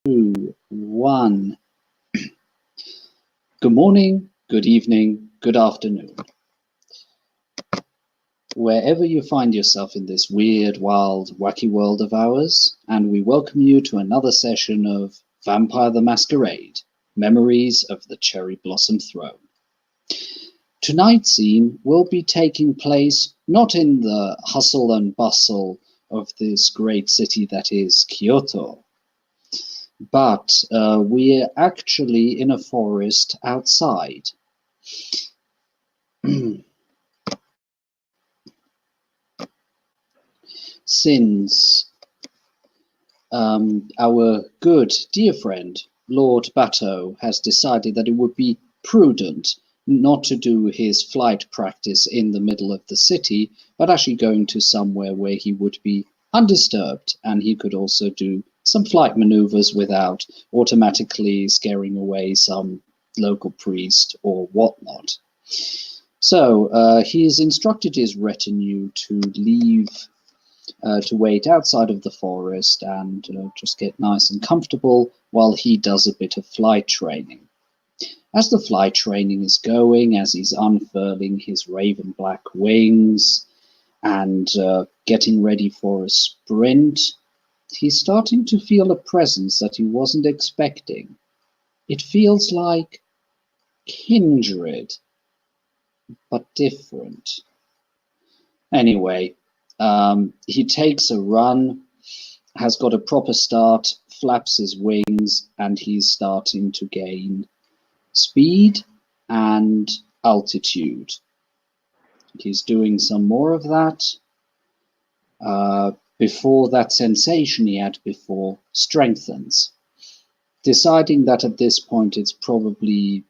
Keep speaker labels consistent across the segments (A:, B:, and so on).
A: 2, 1. Good morning, good evening, good afternoon. Wherever you find yourself in this weird, wild, wacky world of ours, and we welcome you to another session of Vampire the Masquerade, Memories of the Cherry Blossom Throne. Tonight's scene will be taking place not in the hustle and bustle of this great city that is Kyoto, but we're actually in a forest outside. Since our good dear friend Lord Bato has decided that it would be prudent not to do his flight practice in the middle of the city, but actually going to somewhere where he would be undisturbed, and he could also do some flight maneuvers without automatically scaring away some local priest or whatnot. So he's instructed his retinue to leave, to wait outside of the forest and just get nice and comfortable while he does a bit of flight training. As the flight training is going, as he's unfurling his raven black wings and getting ready for a sprint, he's starting to feel a presence that he wasn't expecting. It feels like kindred, but different. Anyway, he takes a run, has got a proper start, flaps his wings, and he's starting to gain speed and altitude. He's doing some more of that before that sensation he had before strengthens. Deciding that at this point it's probably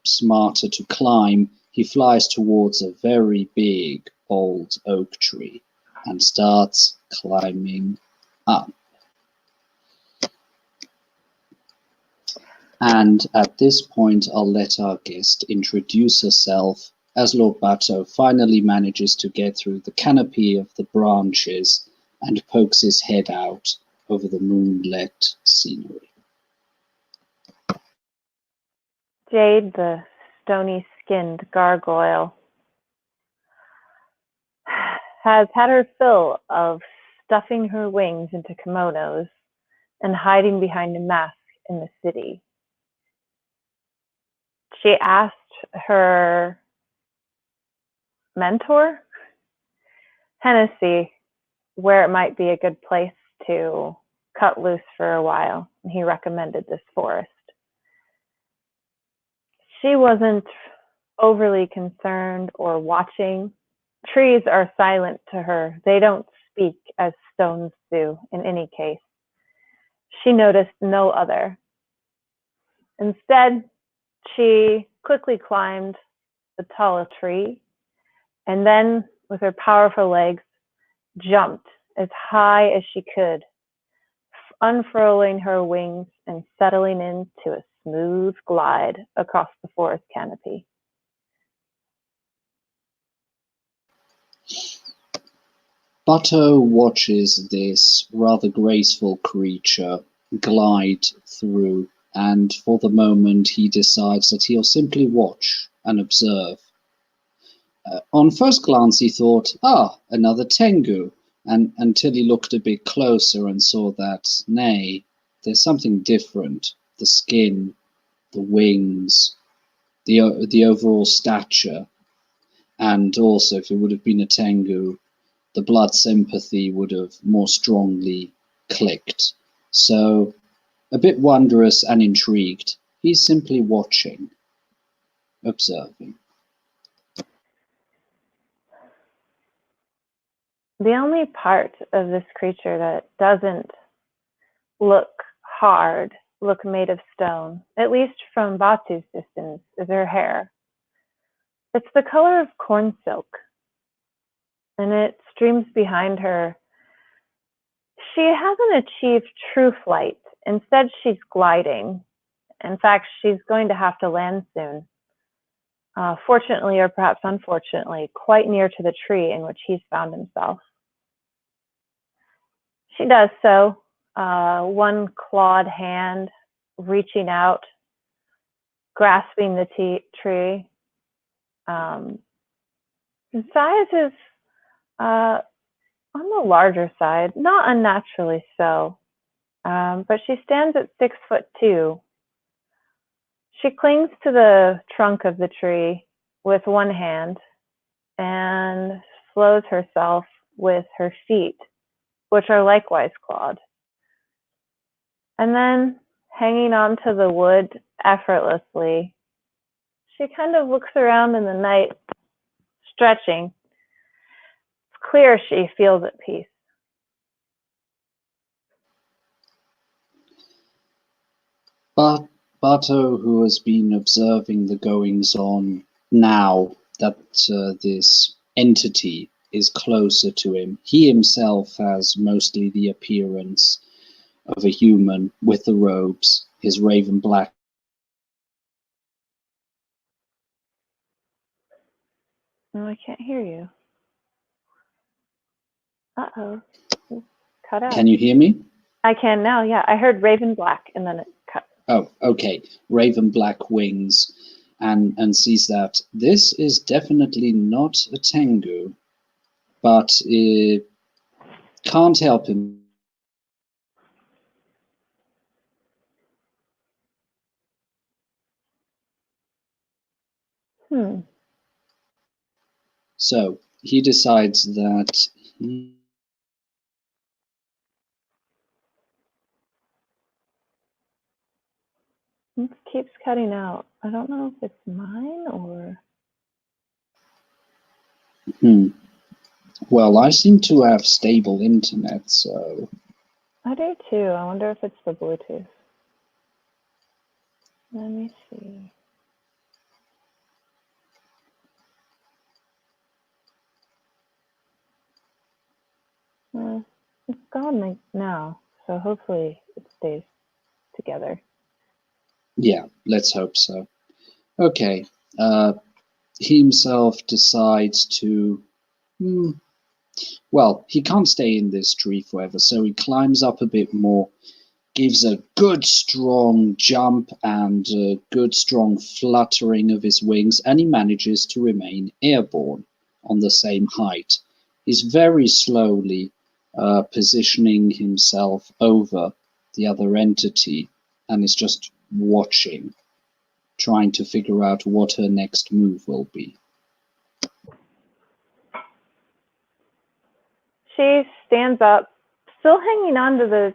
A: smarter to climb, he flies towards a very big old oak tree and starts climbing up. And at this point, I'll let our guest introduce herself as Lord Bato finally manages to get through the canopy of the branches and pokes his head out over the moonlit scenery.
B: Jade, the stony-skinned gargoyle, has had her fill of stuffing her wings into kimonos and hiding behind a mask in the city. She asked her mentor, Hennessy, where it might be a good place to cut loose for a while, and he recommended this forest. She wasn't overly concerned or watching. Trees are silent to her. They don't speak as stones do in any case. She noticed no other. Instead, she quickly climbed the tallest tree and then, with her powerful legs, jumped as high as she could, unfurling her wings and settling into a smooth glide across the forest canopy.
A: Bato watches this rather graceful creature glide through, and for the moment he decides that he'll simply watch and observe. On first glance he thought, another Tengu, and until he looked a bit closer and saw that, nay, there's something different. The skin, the wings, the overall stature, and also if it would have been a Tengu, the blood sympathy would have more strongly clicked. So, a bit wondrous and intrigued, he's simply watching, observing.
B: The only part of this creature that doesn't look hard, look made of stone, at least from Batu's distance, is her hair. It's the color of corn silk, and it streams behind her. She hasn't achieved true flight. Instead, she's gliding. In fact, she's going to have to land soon. Fortunately, or perhaps unfortunately, quite near to the tree in which he's found himself. She does so, one clawed hand reaching out, grasping the tree. The size is on the larger side, not unnaturally so, but she stands at 6'2". She clings to the trunk of the tree with one hand and slows herself with her feet, which are likewise clawed. And then, hanging onto the wood effortlessly, she kind of looks around in the night, stretching. It's clear she feels at peace.
A: But Bato, who has been observing the goings-on now that this entity is closer to him, he himself has mostly the appearance of a human with the robes, his raven black.
B: Oh, I can't hear you. Uh-oh. Cut out.
A: Can you hear me?
B: I can now, yeah. I heard raven black and then it cut.
A: Oh, okay. Raven black wings, and sees that this is definitely not a Tengu, but it can't help him. So he decides that
B: It keeps cutting out. I don't know if it's mine or...
A: Well, I seem to have stable internet, so...
B: I do too. I wonder if it's the Bluetooth. Let me see. It's gone now, so hopefully it stays together.
A: Yeah, let's hope so. Okay, he himself decides to... Well, he can't stay in this tree forever, so he climbs up a bit more, gives a good strong jump and a good strong fluttering of his wings, and he manages to remain airborne on the same height. He's very slowly positioning himself over the other entity and is just watching, trying to figure out what her next move will be.
B: She stands up, still hanging onto the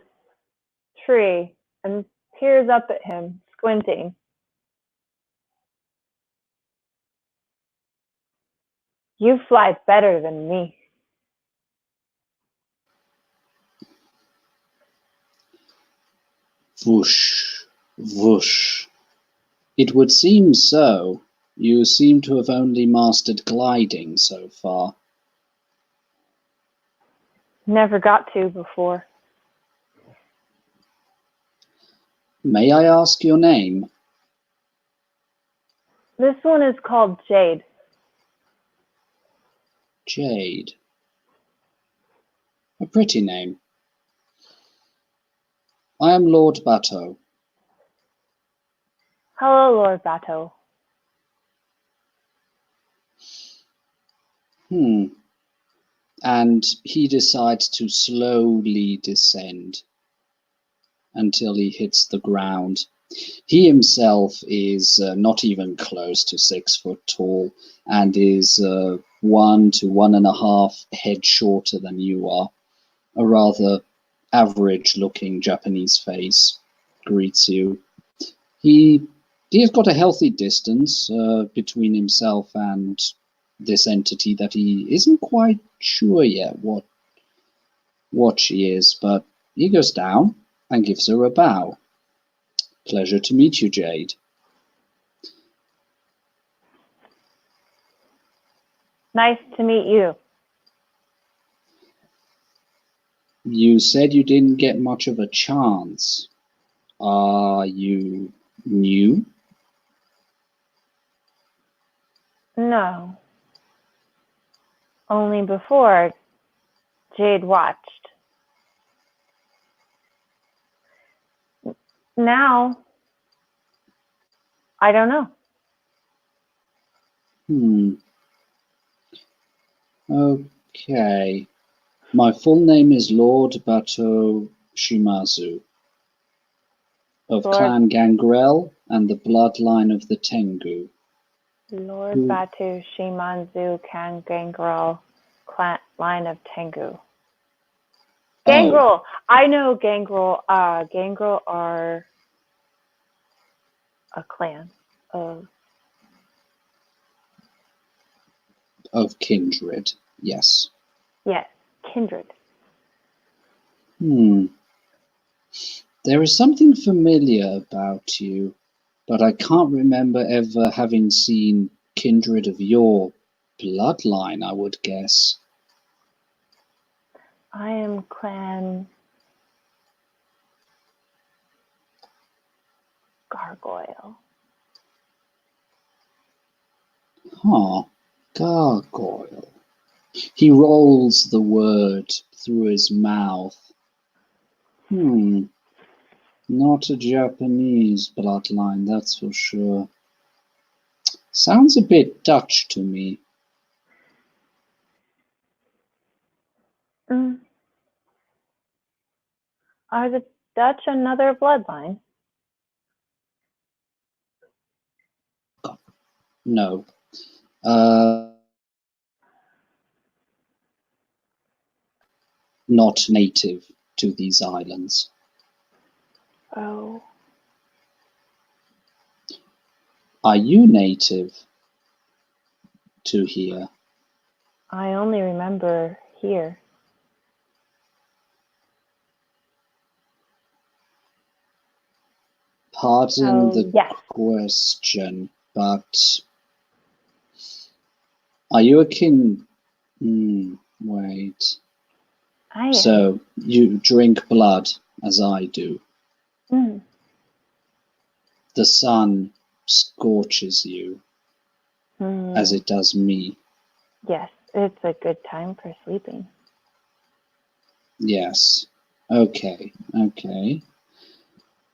B: tree, and peers up at him, squinting. You fly better than me.
A: Whoosh, whoosh. It would seem so. You seem to have only mastered gliding so far.
B: Never got to before.
A: May I ask your name?
B: This one is called Jade.
A: Jade. A pretty name. I am Lord Bato.
B: Hello, Lord Bato.
A: And he decides to slowly descend until he hits the ground. He himself is not even close to 6 foot tall and is 1 to 1.5 head shorter than you are. A rather average-looking Japanese face greets you. He has got a healthy distance between himself and this entity that he isn't quite sure yet what she is, but he goes down and gives her a bow. Pleasure to meet you, Jade.
B: Nice to meet you.
A: You said you didn't get much of a chance. Are you new?
B: No. Only before Jade watched. now, I don't know.
A: Okay. My full name is Lord Bato Shimazu of
B: Lord,
A: Clan Gangrel and the bloodline of the Tengu.
B: Lord Batu Shimanzu Kan Gangrel, line of Tengu. Gangrel! I know Gangrel. Gangrel are a clan of
A: kindred, yes.
B: Yes, kindred.
A: There is something familiar about you, but I can't remember ever having seen kindred of your bloodline, I would guess.
B: I am clan Gargoyle.
A: Gargoyle. He rolls the word through his mouth. Not a Japanese bloodline, that's for sure. Sounds a bit Dutch to me.
B: Are the Dutch another bloodline?
A: No. Not native to these islands.
B: Oh.
A: Are you native to here?
B: I only remember here.
A: Pardon the question, but are you a wait.
B: I am.
A: So you drink blood as I do. The sun scorches you as it does me.
B: Yes, it's a good time for sleeping.
A: Yes. Okay.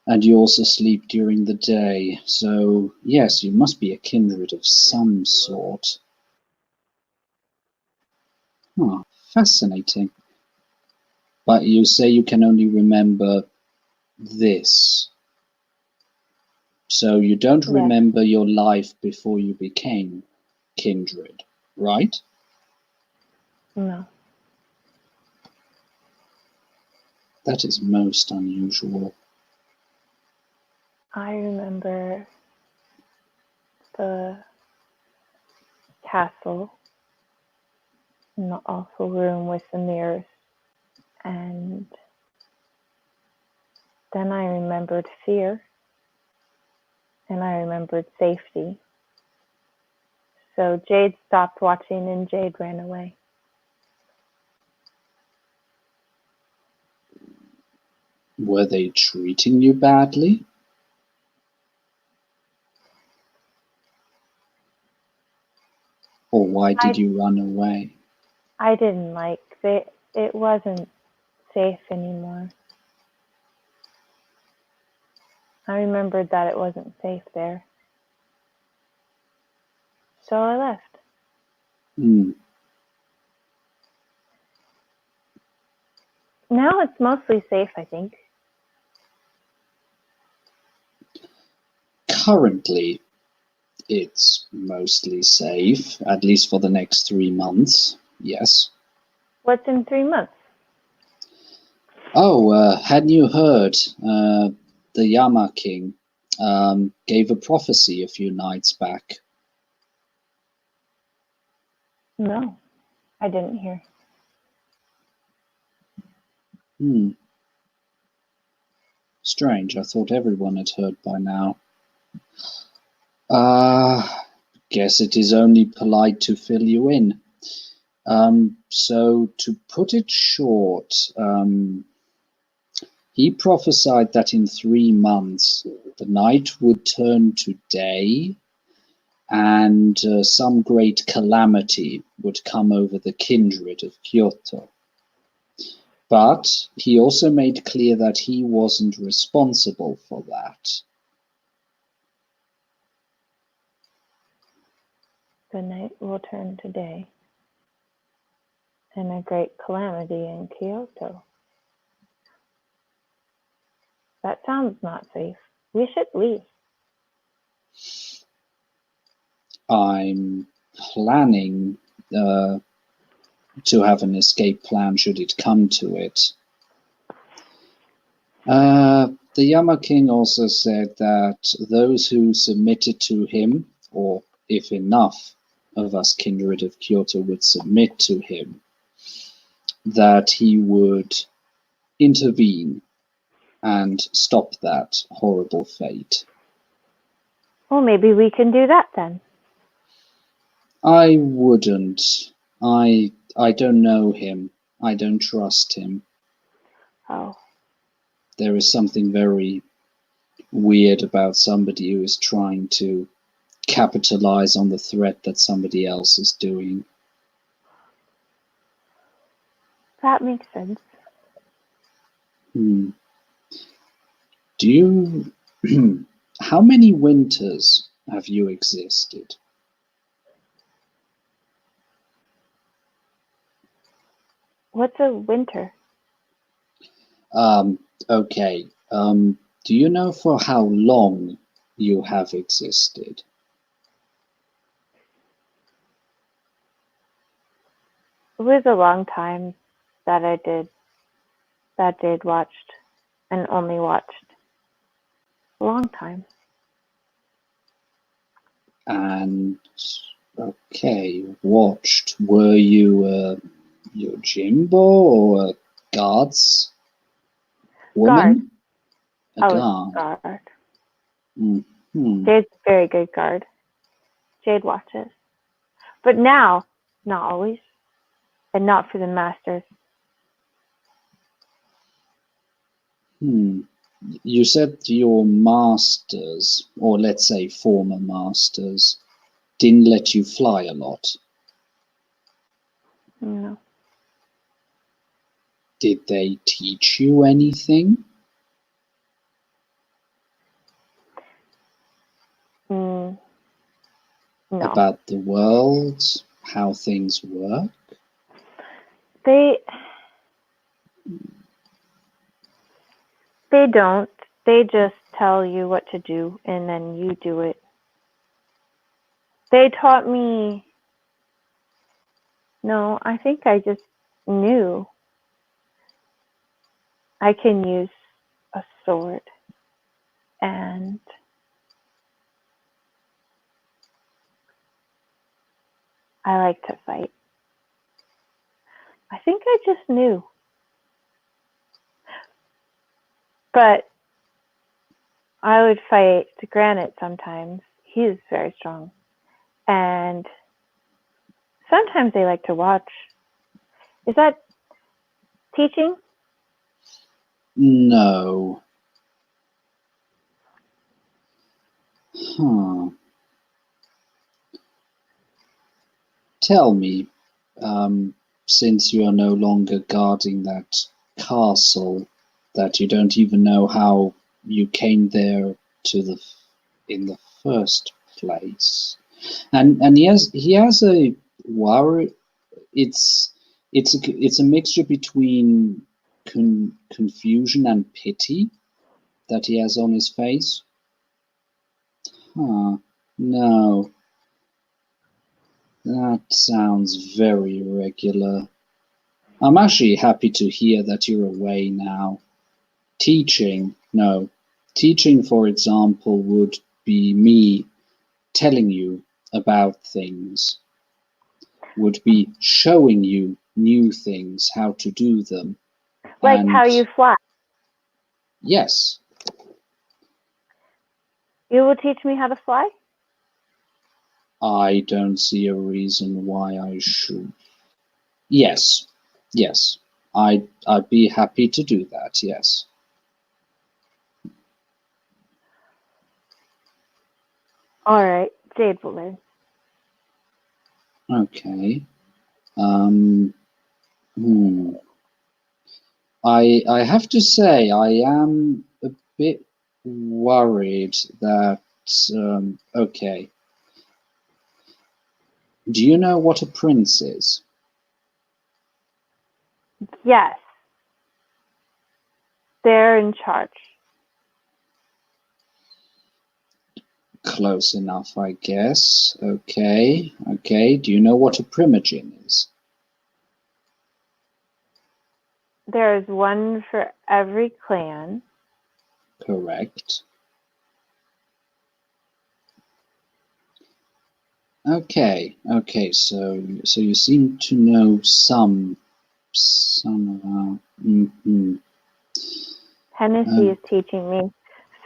A: And you also sleep during the day, so yes, you must be a kindred of some sort. Fascinating. But you say you can only remember this. So you don't remember your life before you became kindred, right?
B: No.
A: That is most unusual.
B: I remember the castle and the awful room with the mirrors, and then I remembered fear, and I remembered safety. So Jade stopped watching and Jade ran away.
A: Were they treating you badly? Or why did you run away?
B: I didn't like it. It wasn't safe anymore. I remembered that it wasn't safe there. So I left. Now it's mostly safe, I think.
A: Currently, it's mostly safe, at least for the next 3 months, yes.
B: What's in 3 months?
A: Hadn't you heard? The Yama King gave a prophecy a few nights back.
B: No, I didn't hear.
A: Strange, I thought everyone had heard by now. Guess it is only polite to fill you in. So to put it short, he prophesied that in 3 months the night would turn to day and some great calamity would come over the kindred of Kyoto. But he also made clear that he wasn't responsible for that.
B: The night will turn to day, and a great calamity in Kyoto. That sounds not safe. We should leave.
A: I'm planning to have an escape plan should it come to it. The Yama King also said that those who submitted to him, or if enough of us kindred of Kyoto would submit to him, that he would intervene and stop that horrible fate.
B: Well, maybe we can do that then.
A: I wouldn't. I don't know him. I don't trust him.
B: Oh.
A: There is something very weird about somebody who is trying to capitalize on the threat that somebody else is doing.
B: That makes sense.
A: Do you... How many winters have you existed?
B: What's a winter?
A: Okay. Do you know for how long you have existed?
B: It was a long time that Jade watched, and only watched. A long time.
A: And okay, watched. Were you your Jimbo or a guards woman?
B: Guard.
A: A guard.
B: Guard.
A: Mm-hmm.
B: Jade's a very good guard. Jade watches. But now, not always. And not for the masters.
A: You said your masters, or let's say former masters, didn't let you fly a lot.
B: No.
A: Did they teach you anything?
B: No.
A: About the world, how things work?
B: They don't. They just tell you what to do, and then you do it. They taught me... No, I think I just knew I can use a sword, and I like to fight. I think I just knew. But I would fight Granite sometimes. He's very strong. And sometimes they like to watch. Is that teaching?
A: No. Huh. Tell me, since you are no longer guarding that castle, that you don't even know how you came there in the first place, and he has a worry. It's a mixture between confusion and pity that he has on his face. Huh? No. That sounds very irregular. I'm actually happy to hear that you're away now. Teaching, no. Teaching, for example, would be me telling you about things, would be showing you new things, how to do them.
B: Like
A: And
B: how you fly.
A: yes.
B: You will teach me how to fly?
A: I don't see a reason why I should. Yes. Yes. I'd be happy to do that, yes.
B: All right, Jade will learn.
A: Okay. I have to say, I am a bit worried that, okay. Do you know what a prince is?
B: Yes, they're in charge.
A: Close enough, I guess. Okay. Do you know what a primogen is?
B: There's one for every clan.
A: Correct. Okay. So you seem to know some of our.
B: Hennessy is teaching me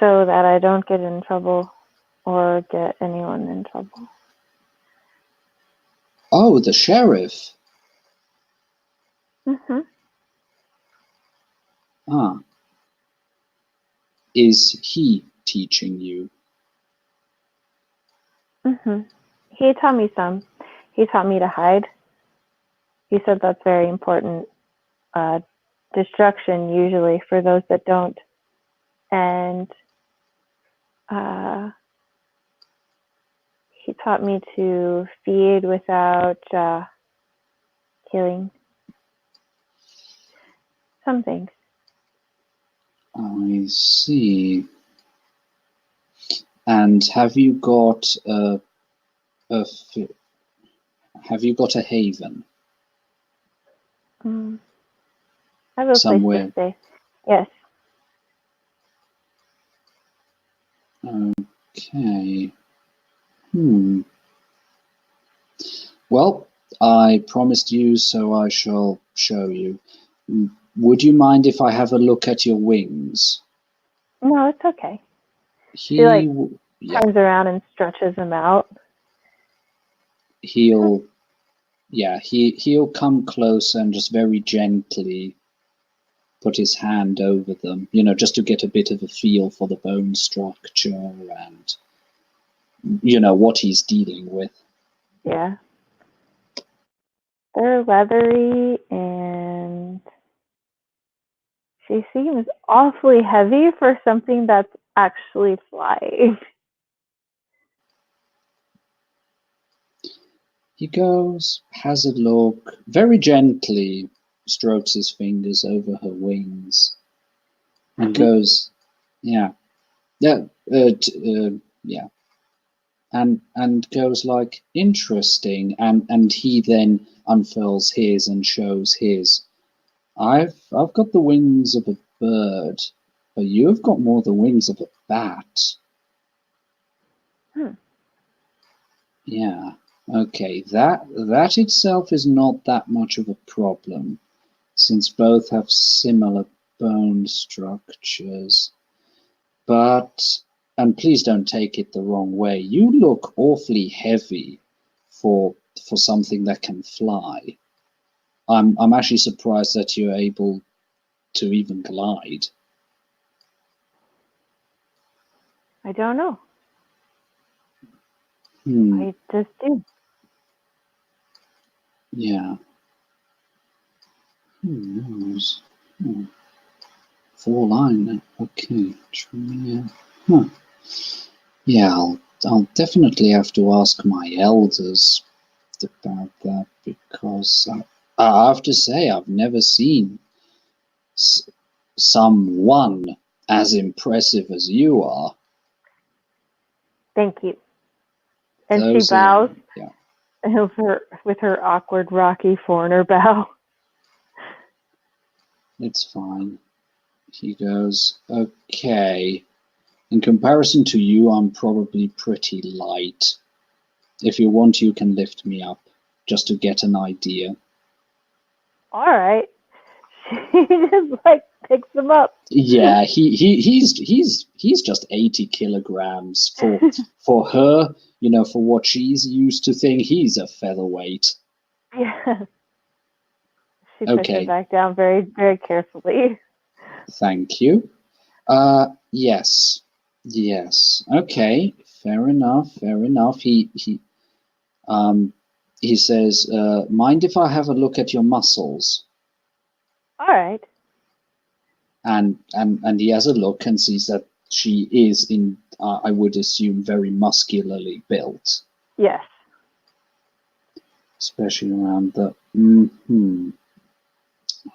B: so that I don't get in trouble or get anyone in trouble.
A: Oh, the sheriff.
B: Mm-hmm.
A: Ah. Is he teaching you?
B: Mm-hmm. He taught me some. He taught me to hide. He said that's very important. Destruction usually for those that don't. And he taught me to feed without killing. Some things.
A: I see. And have you got a haven?
B: I have a
A: Somewhere.
B: place to stay. Yes.
A: Okay. Well, I promised you, so I shall show you. Would you mind if I have a look at your wings?
B: No, it's okay. She turns around and stretches them out.
A: He'll come close and just very gently put his hand over them, just to get a bit of a feel for the bone structure and what he's dealing with.
B: Yeah. They're leathery and she seems awfully heavy for something that's actually flying.
A: He goes, has a look, very gently strokes his fingers over her wings and goes, yeah, and goes like, interesting, and he then unfurls his and shows his. I've got the wings of a bird, but you've got more the wings of a bat. Yeah. Okay, that itself is not that much of a problem, since both have similar bone structures. But, and please don't take it the wrong way, you look awfully heavy for something that can fly. I'm actually surprised that you're able to even glide.
B: I don't know. I just do.
A: Yeah. Who knows? 4-line. Okay. Yeah, I'll definitely have to ask my elders about that, because I have to say I've never seen someone as impressive as you are.
B: Thank you. And she bows with her awkward, rocky foreigner bow.
A: It's fine. He goes, okay. In comparison to you, I'm probably pretty light. If you want, you can lift me up, just to get an idea.
B: All right. She just picks him up.
A: Yeah, he's just 80 kilograms for her. For what she's used to think, he's a featherweight.
B: Yeah. She puts it back down very, very carefully.
A: Thank you. Yes. Okay. Fair enough. He says, mind if I have a look at your muscles?
B: All right.
A: and he has a look and sees that she is in, I would assume, very muscularly built.
B: Yes.
A: Especially around the...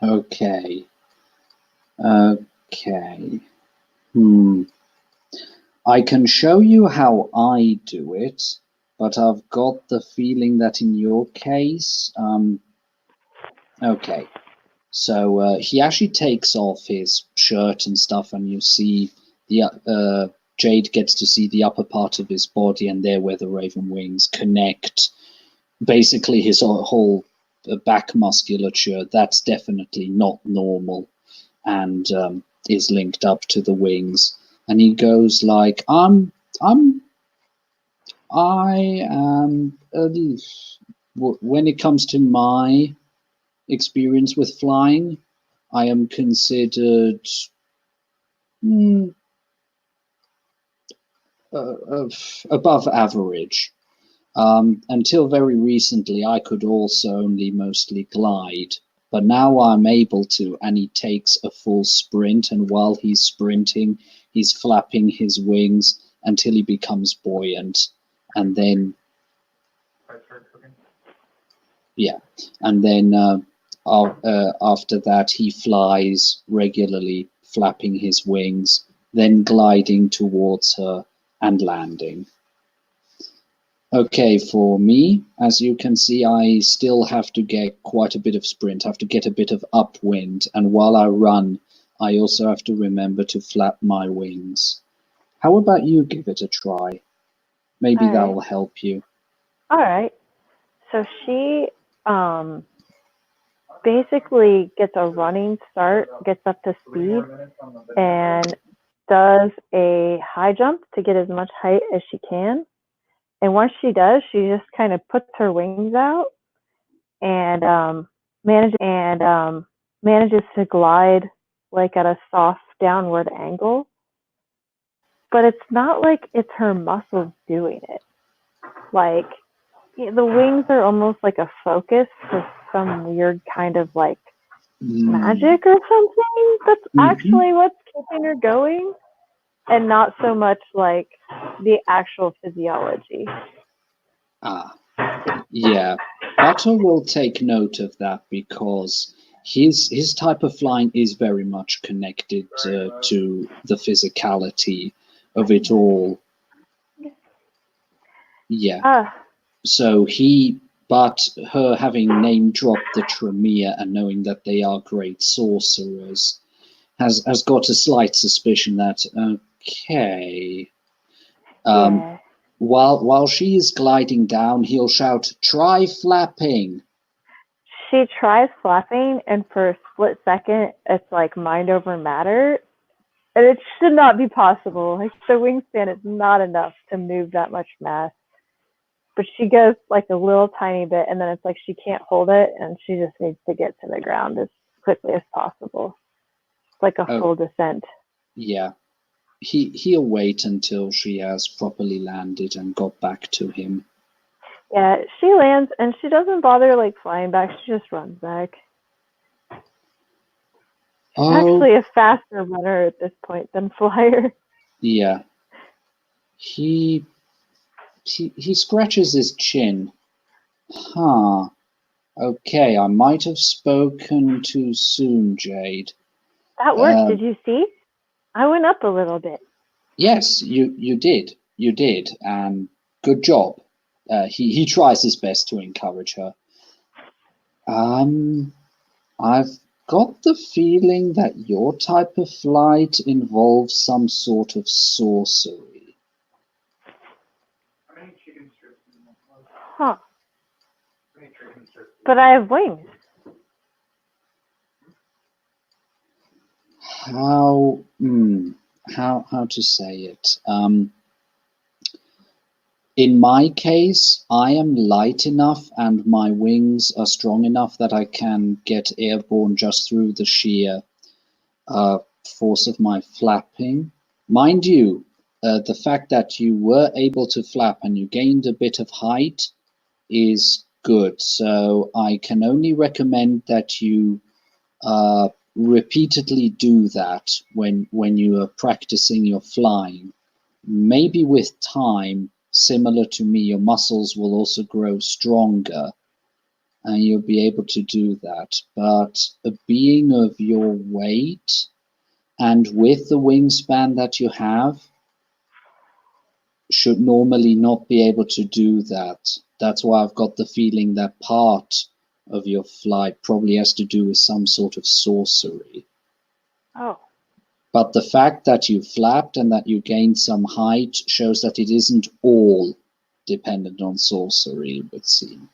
A: Okay. Okay. I can show you how I do it, but I've got the feeling that in your case... okay. So he actually takes off his shirt and stuff, and you see the Jade gets to see the upper part of his body, and there where the raven wings connect. Basically, his whole back musculature, that's definitely not normal, and is linked up to the wings. And he goes like, I am, when it comes to my experience with flying, I am considered above average. Until very recently, I could also only mostly glide, but now I'm able to, and he takes a full sprint, and while he's sprinting, he's flapping his wings until he becomes buoyant, and then after that he flies regularly, flapping his wings, then gliding towards her and landing. Okay, for me, as you can see, I still have to get quite a bit of sprint, have to get a bit of upwind, and while I run, I also have to remember to flap my wings. How about you give it a try? Maybe that will help you.
B: All right. So she basically gets a running start, gets up to speed, and does a high jump to get as much height as she can. And once she does, she just kind of puts her wings out and manages to glide like at a soft downward angle. But it's not like it's her muscles doing it. Like the wings are almost like a focus for some weird kind of like magic or something. That's actually what's keeping her going, and not so much like the actual physiology.
A: Yeah. Butter will take note of that because his type of flying is very much connected to the physicality of it all. Yeah. So but her having name dropped the Tremere and knowing that they are great sorcerers has got a slight suspicion that, okay. While she is gliding down, he'll shout, "Try flapping."
B: She tries flapping, and for a split second, it's like mind over matter. And it should not be possible. Like the wingspan is not enough to move that much mass. But she goes like a little tiny bit, and then it's like she can't hold it, and she just needs to get to the ground as quickly as possible. It's like a full descent.
A: Yeah. He'll wait until she has properly landed and got back to him.
B: Yeah, she lands, and she doesn't bother like flying back. She just runs back. She's actually a faster runner at this point than flyer.
A: Yeah. He scratches his chin. Huh. Okay, I might have spoken too soon, Jade.
B: That worked. Did you see? I went up a little bit.
A: Yes, you did. You did, and good job. He tries his best to encourage her. I've got the feeling that your type of flight involves some sort of sorcery.
B: Huh. But I have wings.
A: How to say it? In my case, I am light enough and my wings are strong enough that I can get airborne just through the sheer force of my flapping. Mind you, the fact that you were able to flap and you gained a bit of height is good. So I can only recommend that you repeatedly do that when you are practicing your flying, maybe with time, similar to me, your muscles will also grow stronger and you'll be able to do that. But a being of your weight and with the wingspan that you have should normally not be able to do that. That's why I've got the feeling that part of your flight probably has to do with some sort of sorcery.
B: Oh.
A: But the fact that you flapped and that you gained some height shows that it isn't all dependent on sorcery, it would seem.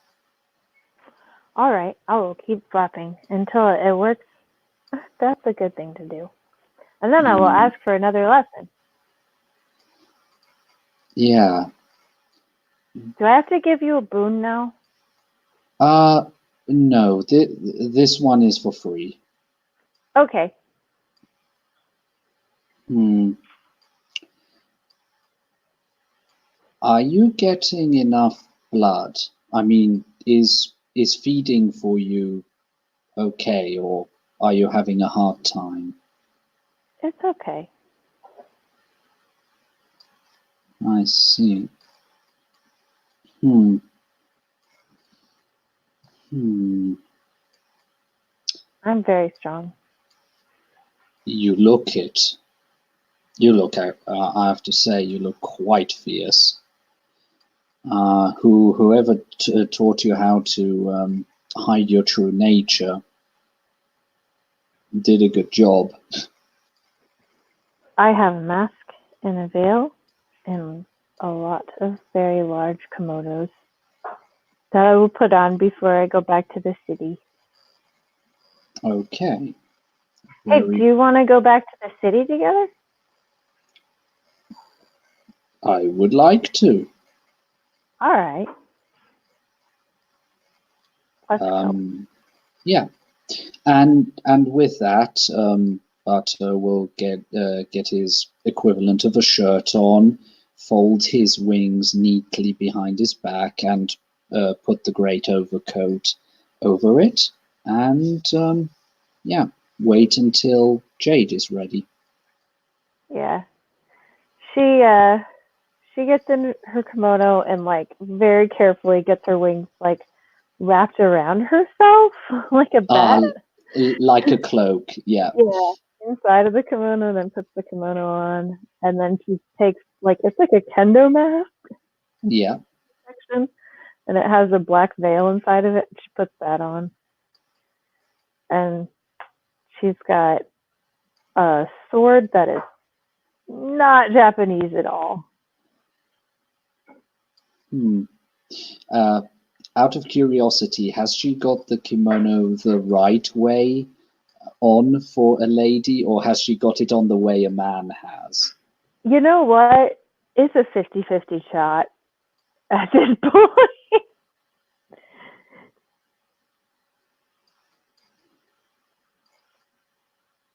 B: All right, I will keep flapping until it works. That's a good thing to do. And then I will ask for another lesson.
A: Yeah.
B: Do I have to give you a boon now?
A: No. This one is for free.
B: Okay.
A: Are you getting enough blood? I mean, is feeding for you okay, or are you having a hard time?
B: It's okay.
A: I see.
B: I'm very strong.
A: You look it. You look, I have to say, you look quite fierce. Whoever taught you how to hide your true nature did a good job.
B: I have a mask and a veil and a lot of very large kimonos that I will put on before I go back to the city.
A: Okay.
B: Hey, do you want to go back to the city together?
A: I would like to.
B: All right. Let's go.
A: Yeah, and with that, Butter will get his equivalent of a shirt on, fold his wings neatly behind his back, and put the great overcoat over it, and yeah, wait until Jade is ready.
B: Yeah. She gets in her kimono and like very carefully gets her wings like wrapped around herself like a bat.
A: Like a cloak, yeah.
B: Yeah, inside of the kimono, then puts the kimono on, and then she takes like it's like a kendo mask.
A: Yeah.
B: Section, and it has a black veil inside of it. She puts that on, and she's got a sword that is not Japanese at all.
A: Out of curiosity, has she got the kimono the right way on for a lady, or has she got it on the way a man has?
B: You know what? It's a 50-50 shot at this point.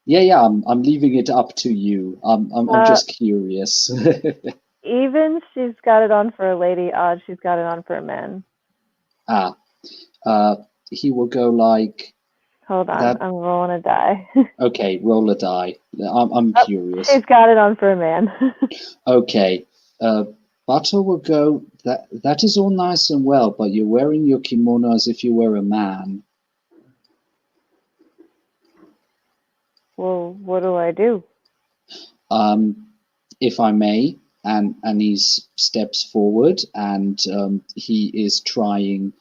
A: Yeah, I'm leaving it up to you. I'm just curious.
B: Even she's got it on for a lady, odd she's got it on for a man.
A: He will go like.
B: Hold on, I'm rolling a die.
A: Okay, roll a die. I'm curious.
B: She's got it on for a man.
A: Okay, Butter will go. That is all nice and well, but you're wearing your kimono as if you were a man.
B: Well, what do I do?
A: If I may, and he steps forward, and he is trying.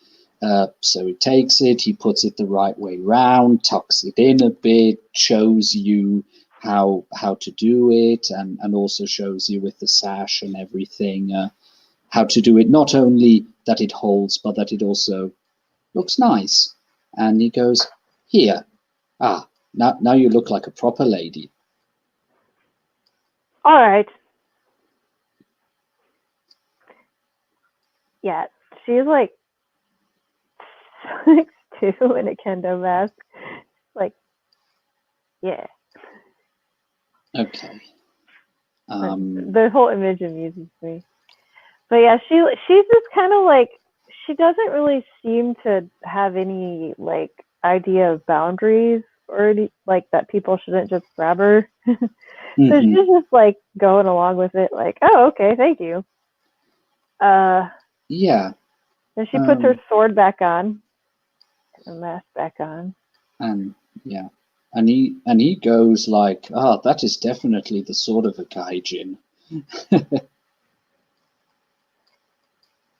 A: So he takes it, he puts it the right way round, tucks it in a bit, shows you how to do it, and also shows you with the sash and everything how to do it. Not only that it holds, but that it also looks nice. And he goes, "Here, now you look like a proper lady."
B: All right. Yeah, she's like 6'2" in a kendo mask. Like, yeah.
A: Okay.
B: The whole image amuses me. But yeah, she's just kind of like, she doesn't really seem to have any like idea of boundaries. already like that people shouldn't just grab her. So
A: Hmm.
B: she's just like going along with it, like, oh, okay, thank you.
A: Yeah.
B: Then she puts her sword back on, the mask back on.
A: And yeah. And he goes like, ah, that is definitely the sword of a gaijin.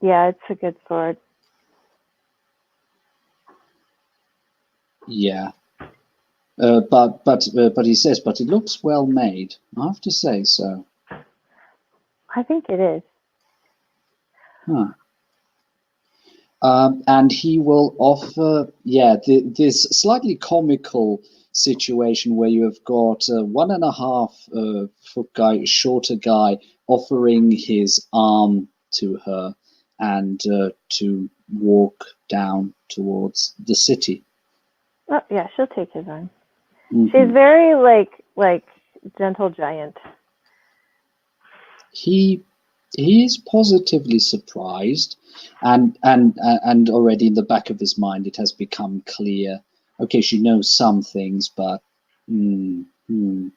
B: Yeah, it's a good sword.
A: Yeah. But he says, but it looks well made. I have to say so.
B: I think it is.
A: Huh. And he will offer, this slightly comical situation where you have got a 1.5 foot guy, shorter guy, offering his arm to her and to walk down towards the city.
B: Oh yeah, she'll take his arm.
A: Mhm.
B: She's very like gentle giant.
A: He is positively surprised, and already in the back of his mind it has become clear. Okay, she knows some things, but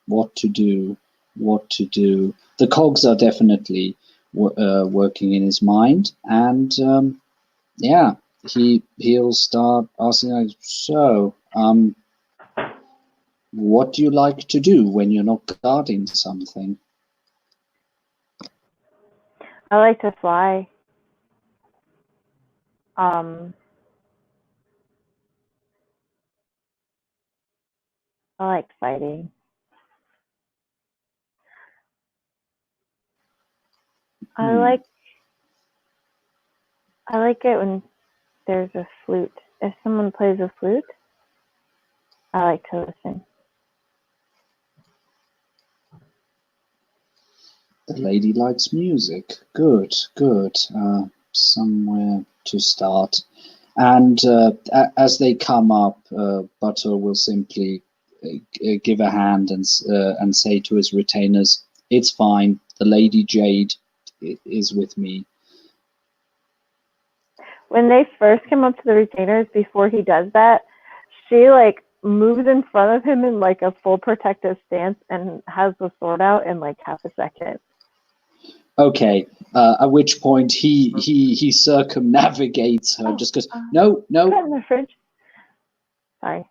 A: what to do? What to do? The cogs are definitely working in his mind, and yeah, he'll start asking, like, so what do you like to do when you're not guarding something?
B: I like to fly. Um, I like fighting. I
A: Hmm.
B: like I like it when there's a flute. If someone plays a flute, I like to listen.
A: The lady likes music. Good, good. Somewhere to start. And as they come up, Butter will simply give a hand and say to his retainers, "It's fine. The Lady Jade is with me."
B: When they first come up to the retainers, before he does that, she like moves in front of him in like a full protective stance and has the sword out in like half a second.
A: Okay. At which point he circumnavigates her. Just goes, no,
B: Put it in the fridge. Sorry.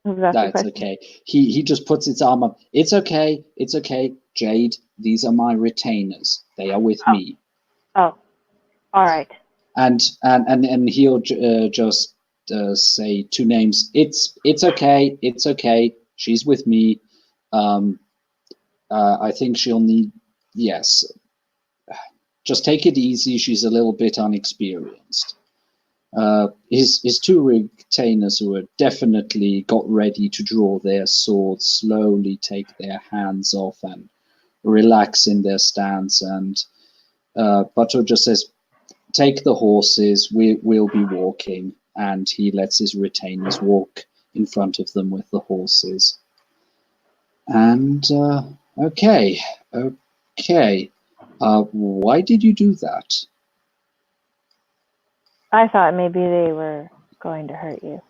A: That's okay. He just puts his arm up. It's okay. It's okay. Jade, these are my retainers. They are with me.
B: Oh, all right.
A: And he'll just say two names. It's okay. It's okay. She's with me. I think she'll need. Yes. Just take it easy. She's a little bit unexperienced. His two retainers, who had definitely got ready to draw their swords, slowly take their hands off and relax in their stance. And Bato just says, "Take the horses. We'll be walking." And he lets his retainers walk in front of them with the horses. And okay. Why did you do that?
B: I thought maybe they were going to hurt you.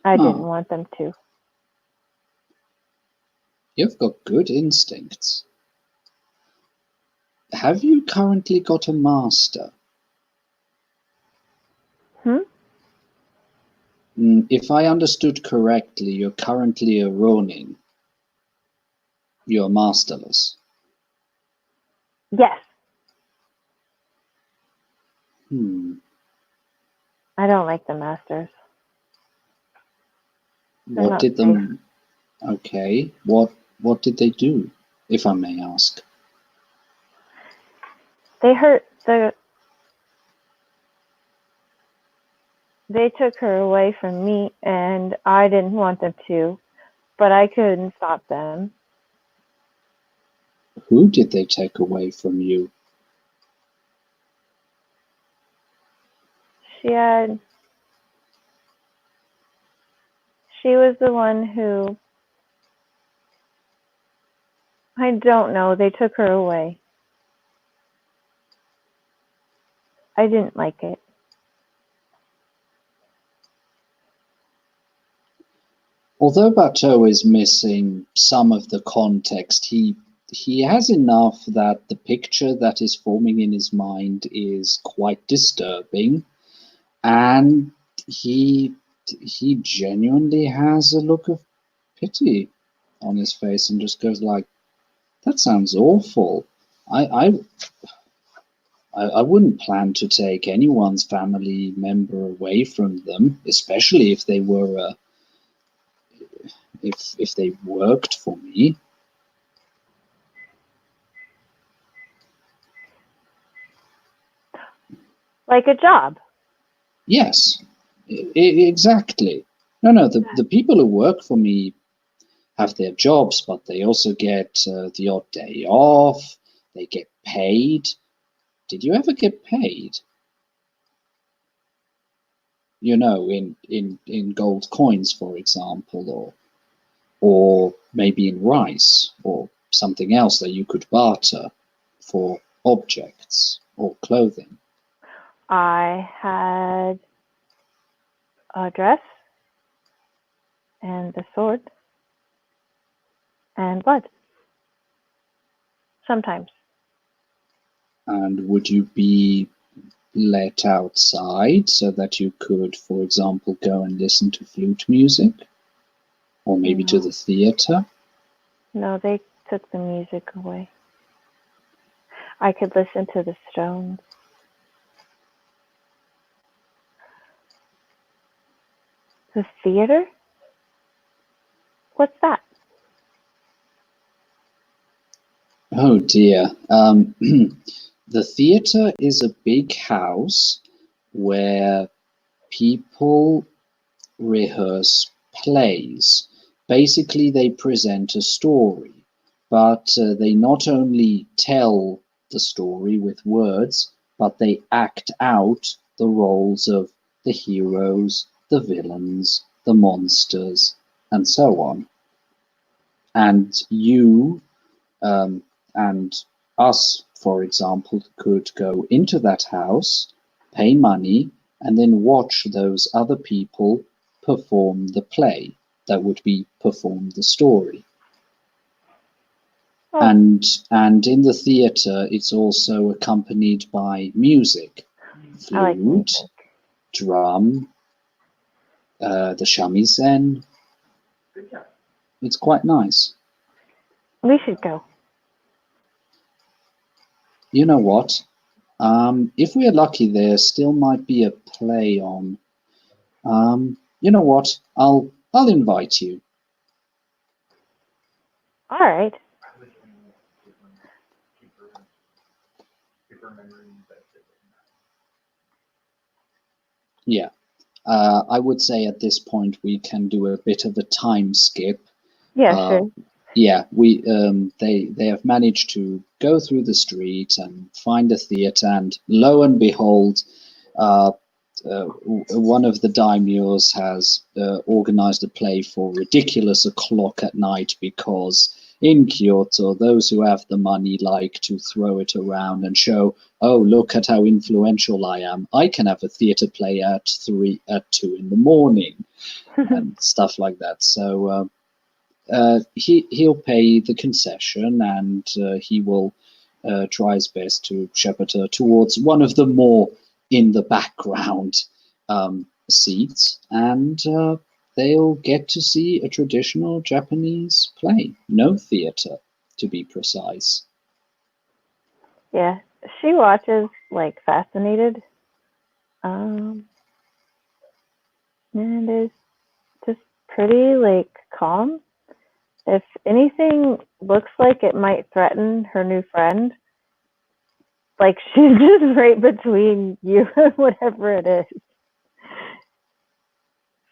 B: I didn't
A: Oh,
B: want them to.
A: you've got good instincts. Have you currently got a master? If I understood correctly, you're currently a Ronin. You're masterless.
B: Yes.
A: Hmm.
B: I don't like the masters. They're
A: What
B: not
A: did
B: safe.
A: them? Okay. What did they do, if I may ask?
B: They hurt the. They took her away from me, and I didn't want them to, but I couldn't stop them.
A: Who did they take away from you?
B: She had. She was the one who. I don't know. They took her away. I didn't like it.
A: Although Bateau is missing some of the context, he has enough that the picture that is forming in his mind is quite disturbing, and he genuinely has a look of pity on his face and just goes like, "That sounds awful. I wouldn't plan to take anyone's family member away from them, especially if they were if they worked for me."
B: Like a job.
A: Yes, exactly. No, the people who work for me have their jobs, but they also get the odd day off. They get paid. Did you ever get paid? You know, in gold coins, for example, or maybe in rice or something else that you could barter for objects or clothing.
B: I had a dress and a sword and blood. Sometimes.
A: And would you be let outside so that you could, for example, go and listen to flute music? Or maybe to the theater?
B: No, they took the music away. I could listen to the Stones. The theater? What's that?
A: Oh dear. The theater is a big house where people rehearse plays. Basically, they present a story, but they not only tell the story with words, but they act out the roles of the heroes, the villains, the monsters, and so on. And you and us, for example, could go into that house, pay money, and then watch those other people perform the play that would be perform the story.
B: Oh,
A: And in the theater, it's also accompanied by music,
B: I like
A: flute,
B: music.
A: drum, the shamisen. It's quite nice.
B: We should go.
A: You know what? If we're lucky, there still might be a play on. You know what? I'll invite you.
B: All right.
A: Yeah. I would say at this point we can do a bit of a time skip.
B: Yeah, sure.
A: Yeah, they have managed to go through the street and find a theater, and lo and behold, one of the daimyos has organized a play for ridiculous o'clock at night, because in Kyoto, those who have the money like to throw it around and show, oh, look at how influential I am. I can have a theater play at 2 in the morning, and stuff like that. So he'll pay the concession, and he will try his best to shepherd her towards one of the more in the background seats, and they'll get to see a traditional Japanese play. No theater, to be precise.
B: Yeah, she watches like fascinated, and is just pretty like calm. If anything looks like it might threaten her new friend, like she's just right between you and whatever it is.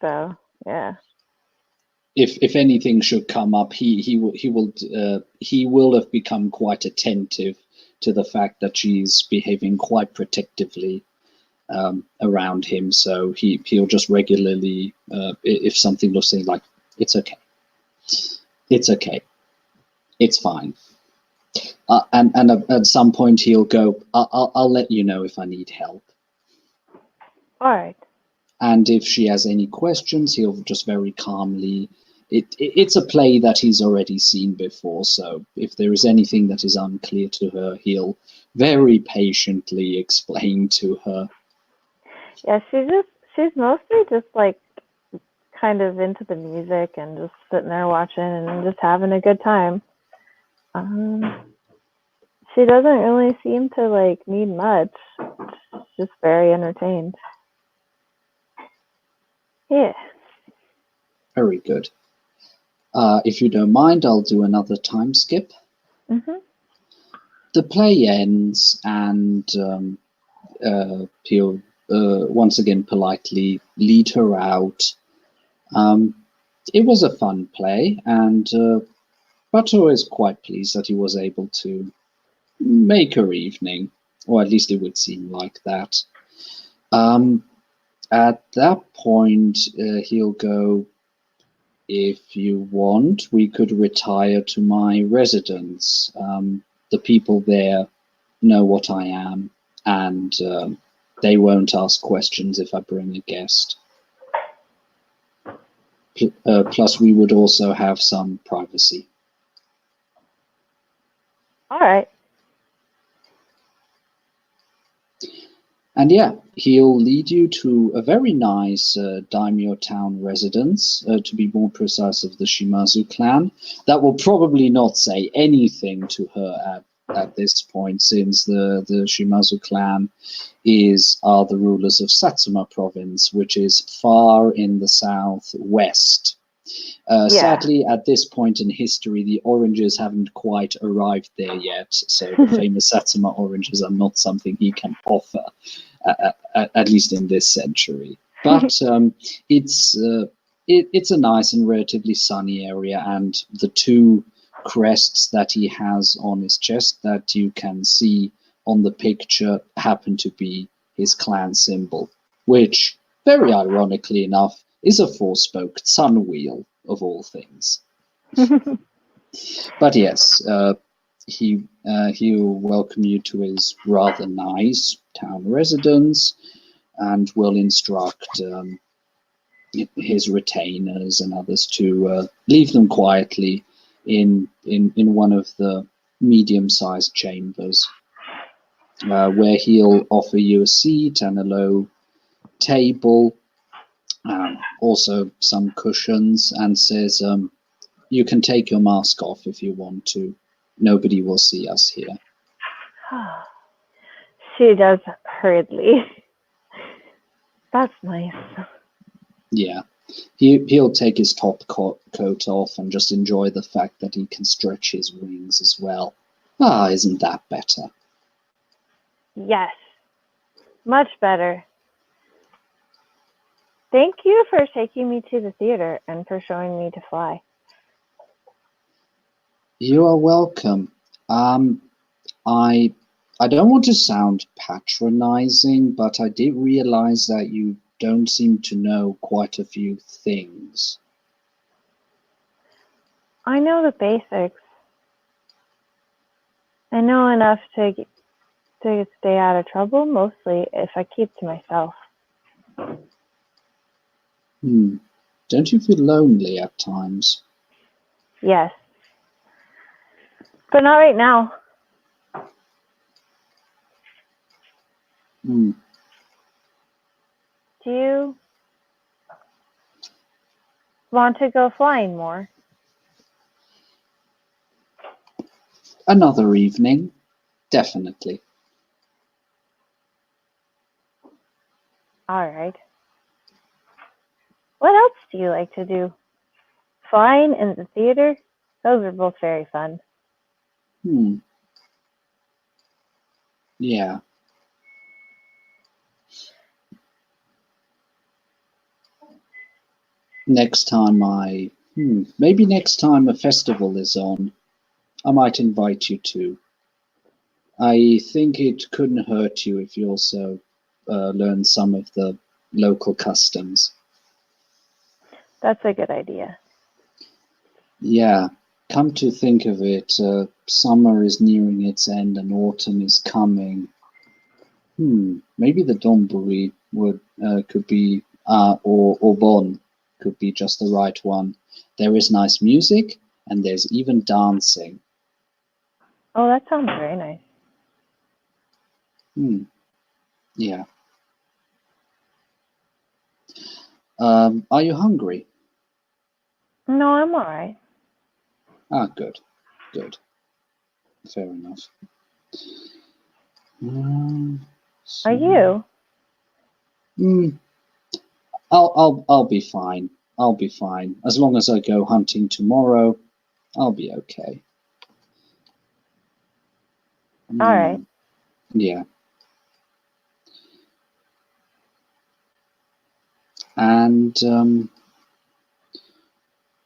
B: So yeah.
A: If anything should come up, he will have become quite attentive to the fact that she's behaving quite protectively around him. So he'll just regularly, if something looks like, it's okay, it's fine, and at some point he'll go, I'll let you know if I need help.
B: All right.
A: And if she has any questions, he'll just very calmly it's a play that he's already seen before, so if there is anything that is unclear to her, he'll very patiently explain to her.
B: Yeah, she's mostly just like kind of into the music and just sitting there watching and just having a good time. She doesn't really seem to like need much. She's just very entertained. Yeah.
A: Very good. If you don't mind, I'll do another time skip.
B: Mhm.
A: The play ends, and he'll once again politely lead her out. It was a fun play, and Bato is quite pleased that he was able to make her evening, or at least it would seem like that. At that point, he'll go, if you want, we could retire to my residence. The people there know what I am, and they won't ask questions if I bring a guest. Plus, we would also have some privacy.
B: All right.
A: And yeah, he'll lead you to a very nice daimyo town residence, to be more precise, of the Shimazu clan. That will probably not say anything to her at this point, since the Shimazu clan are the rulers of Satsuma province, which is far in the southwest. Sadly, at this point in history, the oranges haven't quite arrived there yet, so the famous Satsuma oranges are not something he can offer, at least in this century. But it's a nice and relatively sunny area, and the two crests that he has on his chest that you can see on the picture happen to be his clan symbol, which, very ironically enough, is a four-spoked sun wheel, of all things. But yes, he'll welcome you to his rather nice town residence, and will instruct his retainers and others to leave them quietly in one of the medium-sized chambers, where he'll offer you a seat and a low table, also some cushions, and says, you can take your mask off if you want to. Nobody will see us here.
B: She does hurriedly. That's nice.
A: Yeah. He'll take his top coat off and just enjoy the fact that he can stretch his wings as well. Ah, isn't that better?
B: Yes. Much better. Thank you for taking me to the theater and for showing me to fly.
A: You are welcome. I don't want to sound patronizing, but I did realize that you don't seem to know quite a few things.
B: I know the basics. I know enough to stay out of trouble, mostly if I keep to myself.
A: Don't you feel lonely at times?
B: Yes. But not right now. Do you want to go flying more?
A: Another evening, definitely.
B: All right. What else do you like to do? Flying and the theater? Those are both very fun.
A: Yeah. Next time maybe next time a festival is on, I might invite you to. I think it couldn't hurt you if you also learn some of the local customs.
B: That's a good idea.
A: Yeah, come to think of it, summer is nearing its end and autumn is coming. Maybe the Donburi could be, or Bon could be just the right one. There is nice music, and there's even dancing.
B: Oh, that sounds very nice.
A: Yeah. Are you hungry?
B: No, I'm all right.
A: Ah, good. Good. Fair enough.
B: Are you?
A: I'll be fine. I'll be fine. As long as I go hunting tomorrow, I'll be okay.
B: All right.
A: Yeah. And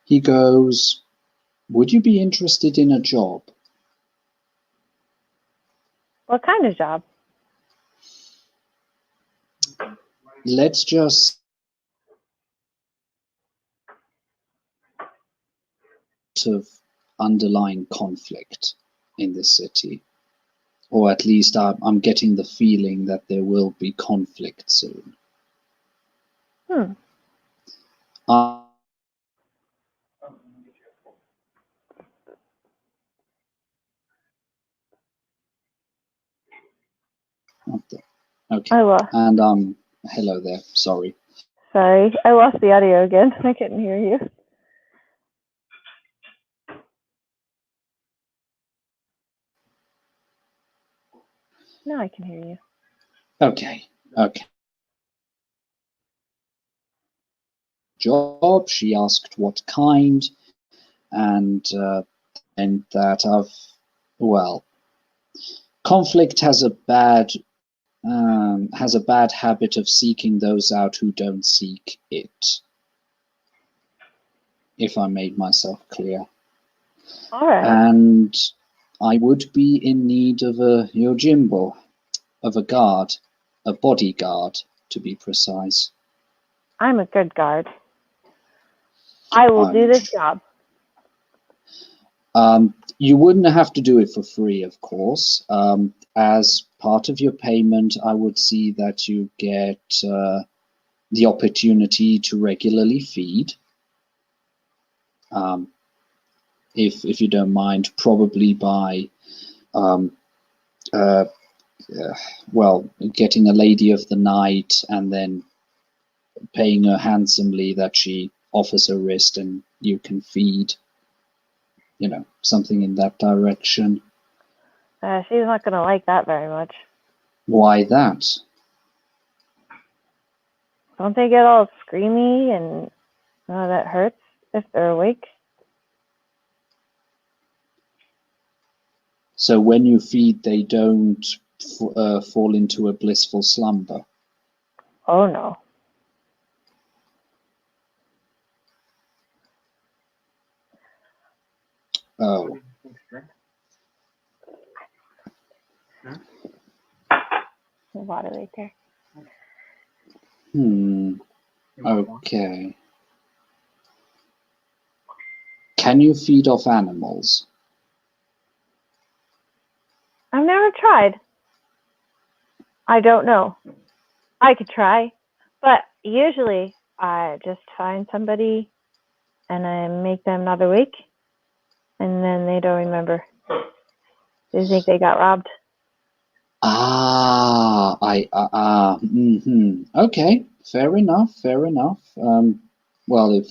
A: he goes, would you be interested in a job?
B: What kind of job?
A: Let's just sort of underlying conflict in this city. Or at least I'm getting the feeling that there will be conflict soon. Okay. And hello there. Sorry.
B: Sorry, I lost the audio again. I couldn't hear you. Now I can hear you.
A: Okay. Job. She asked what kind, and that conflict has a bad habit of seeking those out who don't seek it. If I made myself clear.
B: All right.
A: And I would be in need of a yojimbo, of a guard, a bodyguard, to be precise.
B: I'm a good guard. I will do this job.
A: You wouldn't have to do it for free, of course. As part of your payment, I would see that you get the opportunity to regularly feed. If you don't mind, probably by getting a lady of the night and then paying her handsomely that she offers her wrist and you can feed, something in that direction.
B: She's not going to like that very much.
A: Why that?
B: Don't they get all screamy and that hurts if they're awake?
A: So when you feed, they don't fall into a blissful slumber?
B: Oh, no.
A: Oh.
B: Water right there.
A: Okay. Can you feed off animals?
B: I've never tried. I don't know. I could try, but usually I just find somebody and I make them not awake, and then they don't remember. They think they got robbed.
A: Okay, fair enough. Well,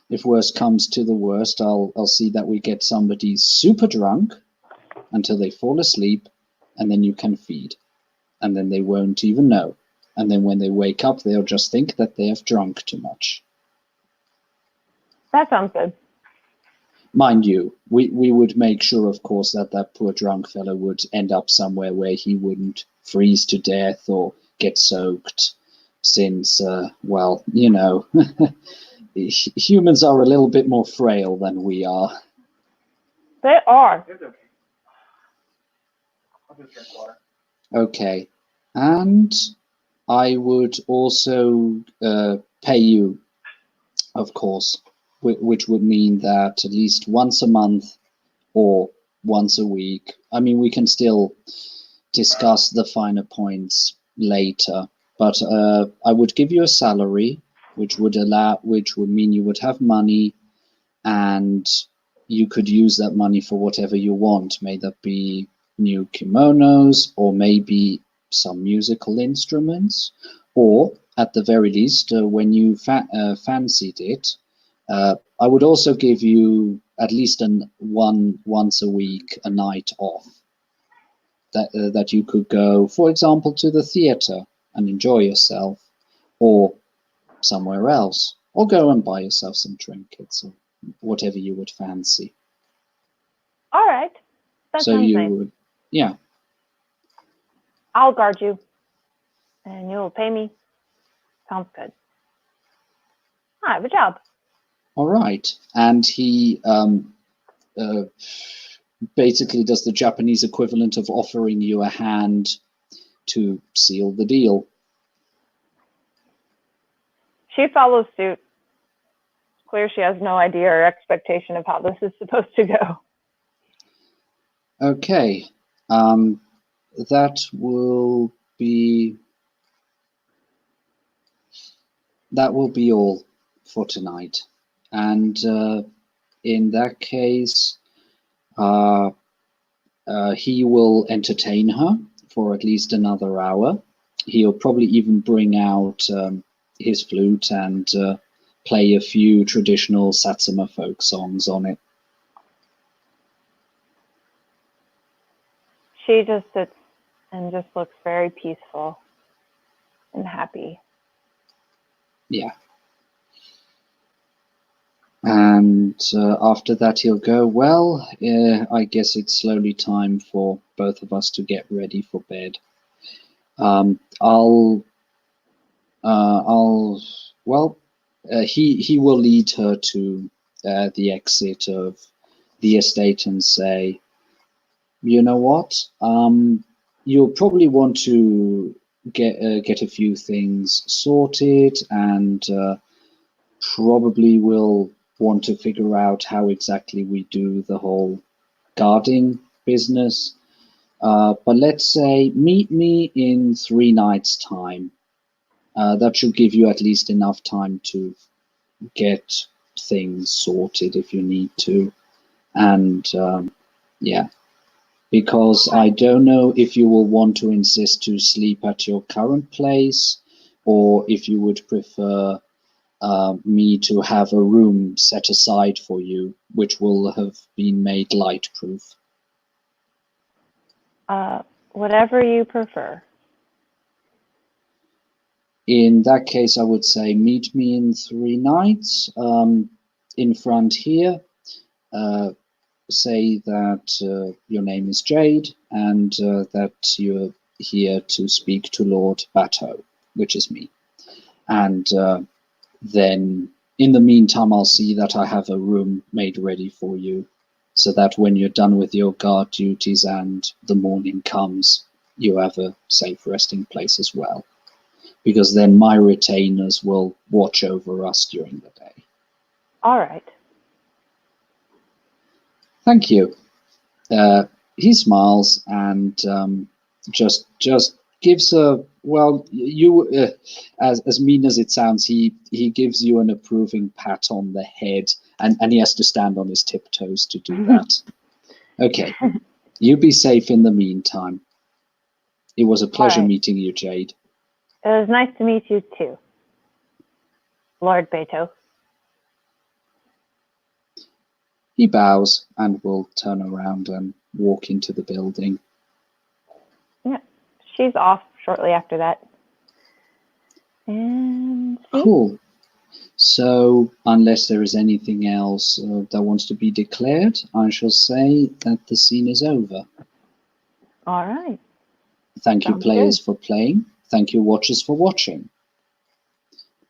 A: if worst comes to the worst, I'll see that we get somebody super drunk until they fall asleep, and then you can feed, and then they won't even know, and then when they wake up, they'll just think that they have drunk too much.
B: That sounds good.
A: Mind you, we would make sure, of course, that poor drunk fellow would end up somewhere where he wouldn't freeze to death or get soaked, since, humans are a little bit more frail than we are.
B: They are.
A: Okay, and I would also pay you, of course, which would mean that at least once a month or once a week. I mean, we can still discuss the finer points later, but I would give you a salary, which would mean you would have money and you could use that money for whatever you want. May that be new kimonos, or maybe some musical instruments, or at the very least, when you fancied it, I would also give you at least once a week a night off, that you could go, for example, to the theatre and enjoy yourself, or somewhere else, or go and buy yourself some trinkets or whatever you would fancy.
B: All right. That
A: So
B: sounds
A: you
B: nice.
A: would, yeah.
B: I'll guard you, and you'll pay me. Sounds good. I have a job.
A: All right. And he basically does the Japanese equivalent of offering you a hand to seal the deal.
B: She follows suit. It's clear she has no idea or expectation of how this is supposed to go.
A: Okay. That will be all for tonight. And in that case, he will entertain her for at least another hour. He'll probably even bring out his flute and play a few traditional Satsuma folk songs on it.
B: She just sits and just looks very peaceful and happy.
A: Yeah. And after that, he'll go, well, I guess it's slowly time for both of us to get ready for bed. He will lead her to the exit of the estate and say, you know what? You'll probably want to get a few things sorted, and probably will want to figure out how exactly we do the whole guarding business. But let's say meet me in 3 nights' time. That should give you at least enough time to get things sorted if you need to. And yeah, because I don't know if you will want to insist to sleep at your current place, or if you would prefer me to have a room set aside for you, which will have been made light-proof.
B: Whatever you prefer.
A: In that case, I would say meet me in 3 nights in front here. Say that your name is Jade, and that you're here to speak to Lord Bato, which is me. And then in the meantime, I'll see that I have a room made ready for you, so that when you're done with your guard duties and the morning comes, you have a safe resting place as well. Because then my retainers will watch over us during the day.
B: All right.
A: Thank you. He smiles and just gives a, well, you as mean as it sounds, he gives you an approving pat on the head, and he has to stand on his tiptoes to do that. Okay, you be safe in the meantime. It was a pleasure meeting you, Jade.
B: It was nice to meet you too, Lord Beto.
A: He bows and will turn around and walk into the building.
B: Yeah, she's off shortly after that. And
A: cool. So, unless there is anything else that wants to be declared, I shall say that the scene is over.
B: All right.
A: Thank you, players, for playing. Thank you, watchers, for watching.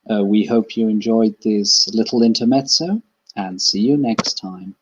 A: We hope you enjoyed this little intermezzo, and see you next time.